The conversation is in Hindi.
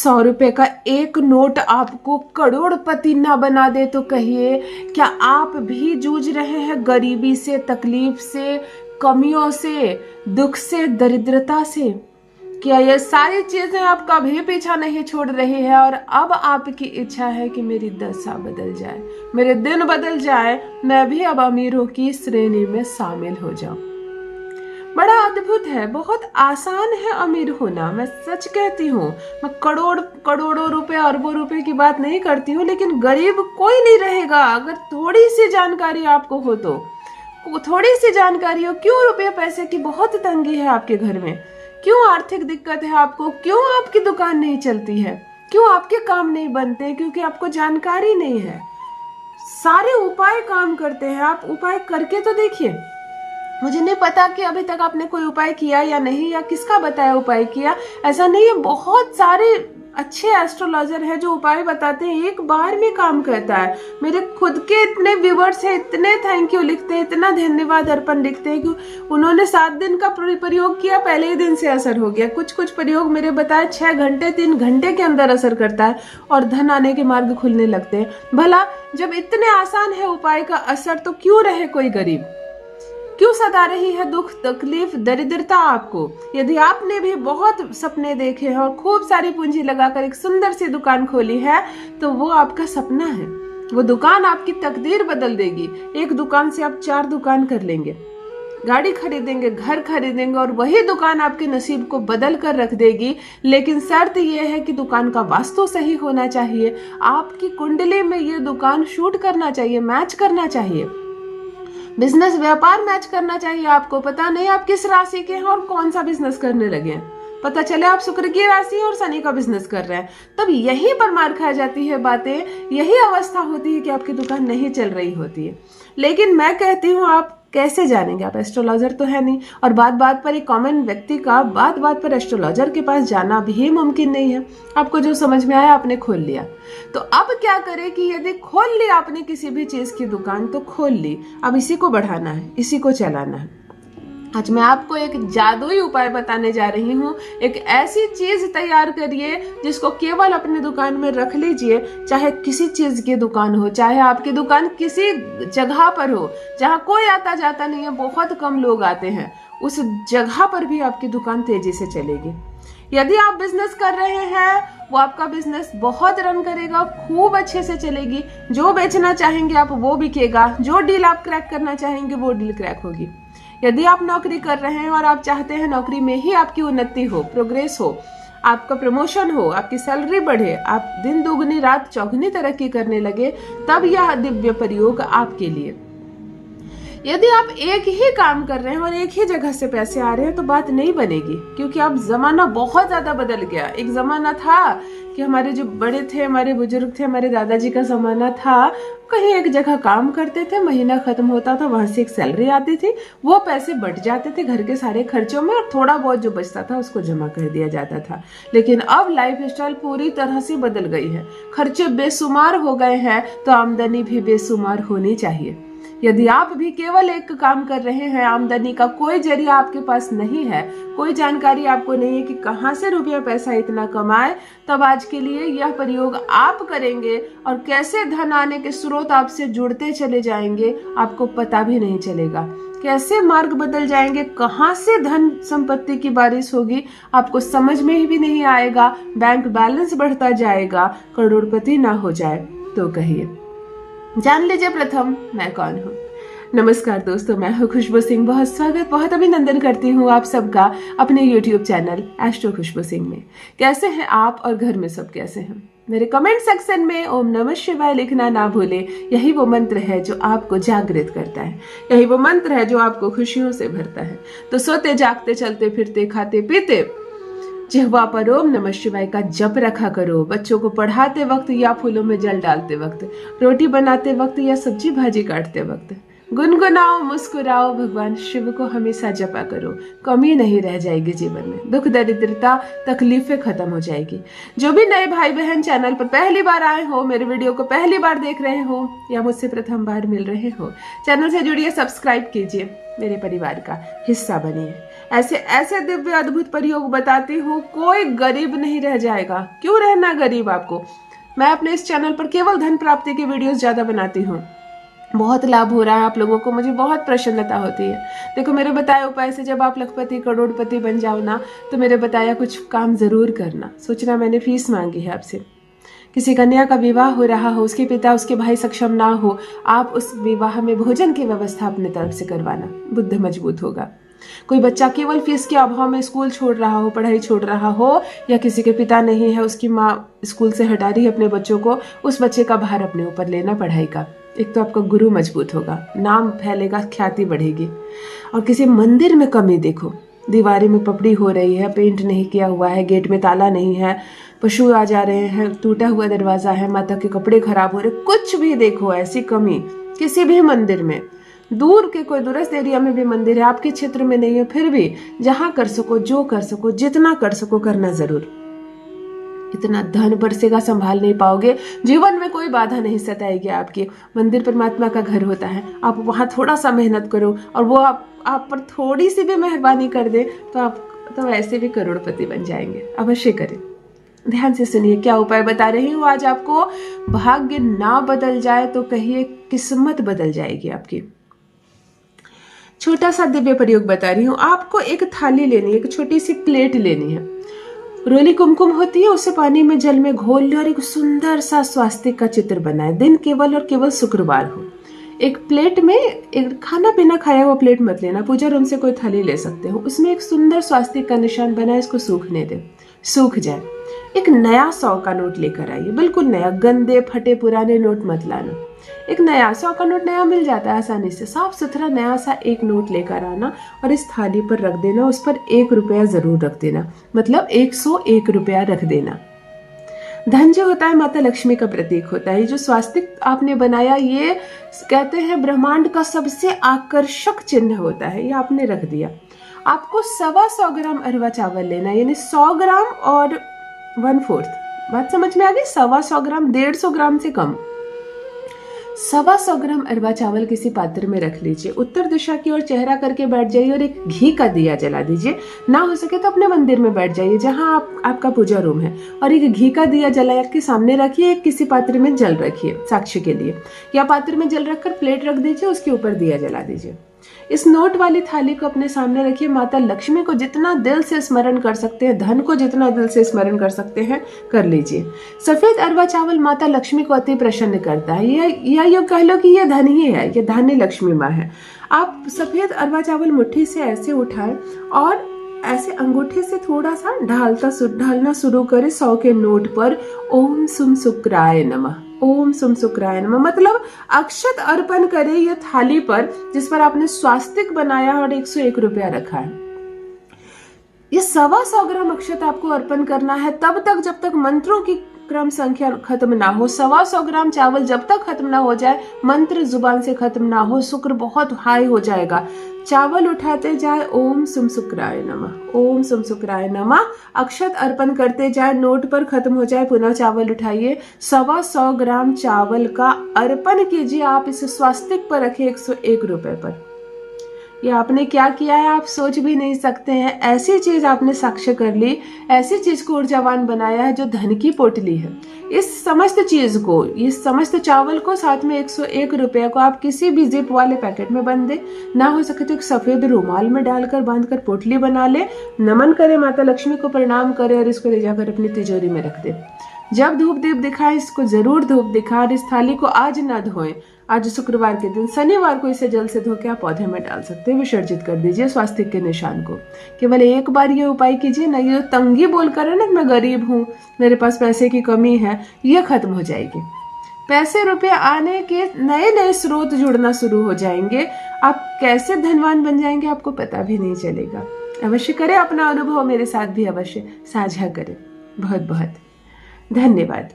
100 रुपए का एक नोट आपको करोड़पति ना बना दे तो कहिए, क्या आप भी जूझ रहे हैं गरीबी से, तकलीफ से, कमियों से, दुख से, दरिद्रता से? क्या ये सारी चीजें आप कभी पीछा नहीं छोड़ रही है और अब आपकी इच्छा है कि मेरी दशा बदल जाए, मेरे दिन बदल जाए, मैं भी अब अमीरों की श्रेणी में शामिल हो जाऊं? बड़ा अद्भुत है, बहुत आसान है अमीर होना। मैं सच कहती हूँ, मैं करोड़ों रुपए, अरबों रुपए की बात नहीं करती हूँ, लेकिन गरीब कोई नहीं रहेगा अगर थोड़ी सी जानकारी आपको हो तो। थोड़ी सी जानकारी हो, क्यों रुपये पैसे की बहुत तंगी है आपके घर में, क्यों आर्थिक दिक्कत है आपको, क्यों आपकी दुकान नहीं चलती है, क्यों आपके काम नहीं बनते? क्योंकि आपको जानकारी नहीं है। सारे उपाय काम करते हैं, आप उपाय करके तो देखिए। मुझे नहीं पता कि अभी तक आपने कोई उपाय किया या नहीं, या किसका बताया उपाय किया, ऐसा नहीं है। बहुत सारे अच्छे एस्ट्रोलॉजर हैं जो उपाय बताते हैं, एक बार में काम करता है। मेरे खुद के इतने व्यूअर्स हैं, इतने थैंक यू लिखते हैं, इतना धन्यवाद अर्पण लिखते हैं कि उन्होंने 7 दिन का प्रयोग किया, पहले ही दिन से असर हो गया। कुछ प्रयोग मेरे बताए 6 घंटे 3 घंटे के अंदर असर करता है और धन आने के मार्ग खुलने लगते हैं। भला जब इतने आसान है उपाय का असर, तो क्यों रहे कोई गरीब? क्यों सता रही है दुख, तकलीफ, दरिद्रता आपको? यदि आपने भी बहुत सपने देखे हैं और खूब सारी पूंजी लगाकर एक सुंदर सी दुकान खोली है, तो वो आपका सपना है। वो दुकान आपकी तकदीर बदल देगी। एक दुकान से आप 4 दुकान कर लेंगे, गाड़ी खरीदेंगे, घर खरीदेंगे, और वही दुकान आपके नसीब को बदल कर रख देगी। लेकिन शर्त यह है कि दुकान का वास्तु सही होना चाहिए, आपकी कुंडली में ये दुकान शूट करना चाहिए, मैच करना चाहिए। बिजनेस, व्यापार मैच करना चाहिए आपको। पता नहीं आप किस राशि के हैं और कौन सा बिजनेस करने लगे हैं, पता चले आप शुक्र की राशि और शनि का बिजनेस कर रहे हैं, तब यही पर मार खा जाती है बातें। यही अवस्था होती है कि आपकी दुकान नहीं चल रही होती है। लेकिन मैं कहती हूँ, आप कैसे जानेंगे? आप एस्ट्रोलॉजर तो है नहीं, और बात बात पर एक कॉमन व्यक्ति का बात बात पर एस्ट्रोलॉजर के पास जाना भी मुमकिन नहीं है। आपको जो समझ में आया आपने खोल लिया। तो अब क्या करें कि यदि खोल ली आपने किसी भी चीज की दुकान, तो खोल ली, अब इसी को बढ़ाना है, इसी को चलाना है। आज मैं आपको एक जादुई उपाय बताने जा रही हूँ। एक ऐसी चीज तैयार करिए जिसको केवल अपनी दुकान में रख लीजिए, चाहे किसी चीज की दुकान हो, चाहे आपकी दुकान किसी जगह पर हो जहाँ कोई आता जाता नहीं है, बहुत कम लोग आते हैं, उस जगह पर भी आपकी दुकान तेजी से चलेगी। यदि आप बिजनेस कर रहे हैं, वो आपका बिजनेस बहुत रन करेगा, खूब अच्छे से चलेगी। जो बेचना चाहेंगे आप वो बिकेगा, जो डील आप क्रैक करना चाहेंगे वो डील क्रैक होगी। यदि आप नौकरी कर रहे हैं और आप चाहते हैं नौकरी में ही आपकी उन्नति हो, प्रोग्रेस हो, आपका प्रमोशन हो, आपकी सैलरी बढ़े, आप दिन दुगनी रात चौगुनी तरक्की करने लगे, तब यह दिव्य प्रयोग आपके लिए। यदि आप एक ही काम कर रहे हैं और एक ही जगह से पैसे आ रहे हैं, तो बात नहीं बनेगी, क्योंकि अब जमाना बहुत ज्यादा बदल गया। एक जमाना था कि हमारे जो बड़े थे, हमारे बुजुर्ग थे, हमारे दादाजी का जमाना था, कहीं एक जगह काम करते थे, महीना खत्म होता था, वहां से एक सैलरी आती थी, वो पैसे बट जाते थे घर के सारे खर्चों में, और थोड़ा बहुत जो बचता था उसको जमा कर दिया जाता था। लेकिन अब लाइफ स्टाइल पूरी तरह से बदल गई है, खर्चे बेशुमार हो गए हैं, तो आमदनी भी बेशुमार होनी चाहिए। यदि आप भी केवल एक काम कर रहे हैं, आमदनी का कोई जरिया आपके पास नहीं है, कोई जानकारी आपको नहीं है कि कहां से रुपया पैसा इतना कमाए, तब आज के लिए यह प्रयोग आप करेंगे और कैसे धन आने के स्रोत आपसे जुड़ते चले जाएंगे आपको पता भी नहीं चलेगा। कैसे मार्ग बदल जाएंगे, कहां से धन संपत्ति की बारिश होगी आपको समझ में भी नहीं आएगा। बैंक बैलेंस बढ़ता जाएगा, करोड़पति ना हो जाए तो कहिए। जान लीजिए प्रथम मैं कौन हूँ। नमस्कार दोस्तों, मैं हूँ खुशबू सिंह। बहुत स्वागत, बहुत अभिनंदन करती हूँ आप सबका अपने YouTube चैनल एस्ट्रो खुशबू सिंह में। कैसे हैं आप और घर में सब कैसे हैं? मेरे कमेंट सेक्शन में ओम नमः शिवाय लिखना ना भूले। यही वो मंत्र है जो आपको जागृत करता है, यही वो मंत्र है जो आपको खुशियों से भरता है। तो सोते जागते, चलते फिरते, खाते पीते जिह्वा पर ओम नमः शिवाय का जप रखा करो। बच्चों को पढ़ाते वक्त या फूलों में जल डालते वक्त, रोटी बनाते वक्त या सब्जी भाजी काटते वक्त, गुनगुनाओ, मुस्कुराओ, भगवान शिव को हमेशा जपा करो, कमी नहीं रह जाएगी जीवन में, दुख दरिद्रता तकलीफें खत्म हो जाएगी। जो भी नए भाई बहन चैनल पर पहली बार आए हो, मेरे वीडियो को पहली बार देख रहे हो या मुझसे प्रथम बार मिल रहे हो, चैनल से जुड़िए, सब्सक्राइब कीजिए, मेरे परिवार का हिस्सा बनिए। ऐसे ऐसे दिव्य अद्भुत प्रयोग बताती हूँ, कोई गरीब नहीं रह जाएगा। क्यों रहना गरीब आपको? मैं अपने इस चैनल पर केवल धन प्राप्ति की वीडियोस ज्यादा बनाती हूँ। बहुत लाभ हो रहा है आप लोगों को, मुझे बहुत प्रसन्नता होती है। देखो, मेरे बताए उपाय से जब आप लखपति करोड़पति बन जाओ ना, तो मेरे बताया कुछ काम जरूर करना। सोचना मैंने फीस मांगी है आपसे। किसी कन्या का विवाह हो रहा हो, उसके पिता उसके भाई सक्षम ना हो, आप उस विवाह में भोजन की व्यवस्था अपने तरफ से करवाना, बुद्ध मजबूत होगा। कोई बच्चा केवल फीस के अभाव में स्कूल छोड़ रहा हो, पढ़ाई छोड़ रहा हो, या किसी के पिता नहीं है, उसकी माँ स्कूल से हटा रही है अपने बच्चों को, उस बच्चे का भार अपने ऊपर लेना पढ़ाई का। एक तो आपका गुरु मजबूत होगा, नाम फैलेगा, ख्याति बढ़ेगी। और किसी मंदिर में कमी देखो, दीवारी में पपड़ी हो रही है, पेंट नहीं किया हुआ है, गेट में ताला नहीं है, पशु आ जा रहे हैं, टूटा हुआ दरवाजा है, माता के कपड़े खराब हो रहे, कुछ भी देखो ऐसी कमी किसी भी मंदिर में, दूर के कोई दूरस्थ एरिया में भी मंदिर है, आपके क्षेत्र में नहीं है, फिर भी जहां कर सको, जो कर सको, जितना कर सको करना जरूर। इतना धन बरसेगा, संभाल नहीं पाओगे, जीवन में कोई बाधा नहीं सताएगी आपकी। मंदिर परमात्मा का घर होता है, आप वहां थोड़ा सा मेहनत करो और वो आप पर थोड़ी सी भी मेहरबानी कर दे, तो आप तो वैसे भी करोड़पति बन जाएंगे। अवश्य करें। ध्यान से सुनिए क्या उपाय बता रही हूँ आज आपको। भाग्य ना बदल जाए तो कहिए किस्मत बदल जाएगी आपकी। छोटा सा दिव्य प्रयोग बता रही हूँ आपको। एक थाली लेनी है, एक छोटी सी प्लेट लेनी है, रोली कुमकुम होती है, उसे पानी में जल में घोल लो और एक सुंदर सा स्वास्तिक का चित्र बनाए। दिन केवल और केवल शुक्रवार हो। एक प्लेट में, एक खाना पीना खाया हुआ प्लेट मत लेना, पूजा रूम से कोई थाली ले सकते हो, उसमें एक सुंदर स्वास्तिक का निशान बनाए, इसको सूखने दे। सूख जाए, एक नया 100 का नोट लेकर आइए, बिल्कुल नया, गंदे फटे पुराने नोट मत लाना। एक नया 100 का नोट नया मिल जाता है आसानी से, साफ सुथरा नया सा एक नोट लेकर आना और इस थाली पर रख देना। उस पर 1 रुपया जरूर रख देना, मतलब 101 रुपया रख देना। धन जो होता है माता लक्ष्मी का प्रतीक होता है। जो स्वास्तिक आपने बनाया, ये कहते हैं ब्रह्मांड का सबसे आकर्षक चिन्ह होता है, ये आपने रख दिया। आपको 125 ग्राम अरवा चावल लेना, यानी 100 ग्राम और 1/4। बात समझ में आ गई? 125 ग्राम, 150 ग्राम से कम। 125 ग्राम अरवा चावल किसी पात्र में रख लीजिए, उत्तर दिशा की ओर चेहरा करके बैठ जाइए और एक घी का दिया जला दीजिए। ना हो सके तो अपने मंदिर में बैठ जाइए जहां आपका पूजा रूम है, और एक घी का दिया जला के सामने रखिए, किसी पात्र में जल रखिए साक्षी के लिए, या पात्र में जल रखकर प्लेट रख दीजिए, उसके ऊपर दिया जला दीजिए। इस नोट वाली थाली को अपने सामने रखिए। माता लक्ष्मी को जितना दिल से स्मरण कर सकते हैं, धन को जितना दिल से स्मरण कर सकते हैं, कर लीजिए। सफेद अरवा चावल माता लक्ष्मी को अति प्रसन्न करता है। यह कह लो कि यह धन ही है, यह धान्य लक्ष्मी माँ है। आप सफेद अरवा चावल मुट्ठी से ऐसे उठाएं और ऐसे अंगूठे से थोड़ा सा ढालना शुरू करें 100 के नोट पर। ओम सुम शुक्राय नमः, ओम सुम शुक्राय नमः, मतलब अक्षत अर्पण करें ये थाली पर जिस पर आपने स्वास्तिक बनाया और 101 रुपया रखा है। ये 125 ग्राम अक्षत आपको अर्पण करना है तब तक जब तक मंत्रों की क्रम संख्या खत्म ना हो। 125 ग्राम चावल जब तक खत्म ना हो जाए, मंत्र जुबान से खत्म ना हो, शुक्र बहुत हाई हो जाएगा। चावल उठाते जाए, ओम सुम शुक्राय नमः, ओम सुम शुक्राय नमः। अक्षत अर्पण करते जाए, नोट पर खत्म हो जाए, पुनः चावल उठाइए। 125 ग्राम चावल का अर्पण कीजिए। आप इसे स्वास्तिक पर रखें 101 रुपए पर। ये आपने क्या किया है आप सोच भी नहीं सकते हैं। ऐसी चीज आपने साक्ष्य कर ली, ऐसी चीज को ऊर्जावान बनाया है जो धन की पोटली है। इस समस्त चीज को, इस समस्त चावल को, साथ में 101 रुपये को आप किसी भी जिप वाले पैकेट में बंद दे, ना हो सके तो एक सफेद रुमाल में डालकर बांधकर पोटली बना ले, नमन करे, माता लक्ष्मी को प्रणाम करे और इसको ले जाकर अपनी तिजोरी में रख दे। जब धूप दीप दिखाए, इसको जरूर धूप दिखा, और इस थाली को आज ना धोएं। आज शुक्रवार के दिन, शनिवार को इसे जल से धो के आप पौधे में डाल सकते हैं, विसर्जित कर दीजिए स्वास्तिक के निशान को। केवल एक बार ये उपाय कीजिए ना, ये तंगी बोलकर है ना, मैं गरीब हूँ, मेरे पास पैसे की कमी है, ये खत्म हो जाएगी। पैसे रुपए आने के नए नए स्रोत जुड़ना शुरू हो जाएंगे। आप कैसे धनवान बन जाएंगे आपको पता भी नहीं चलेगा। अवश्य करें, अपना अनुभव मेरे साथ भी अवश्य साझा करें। बहुत बहुत धन्यवाद।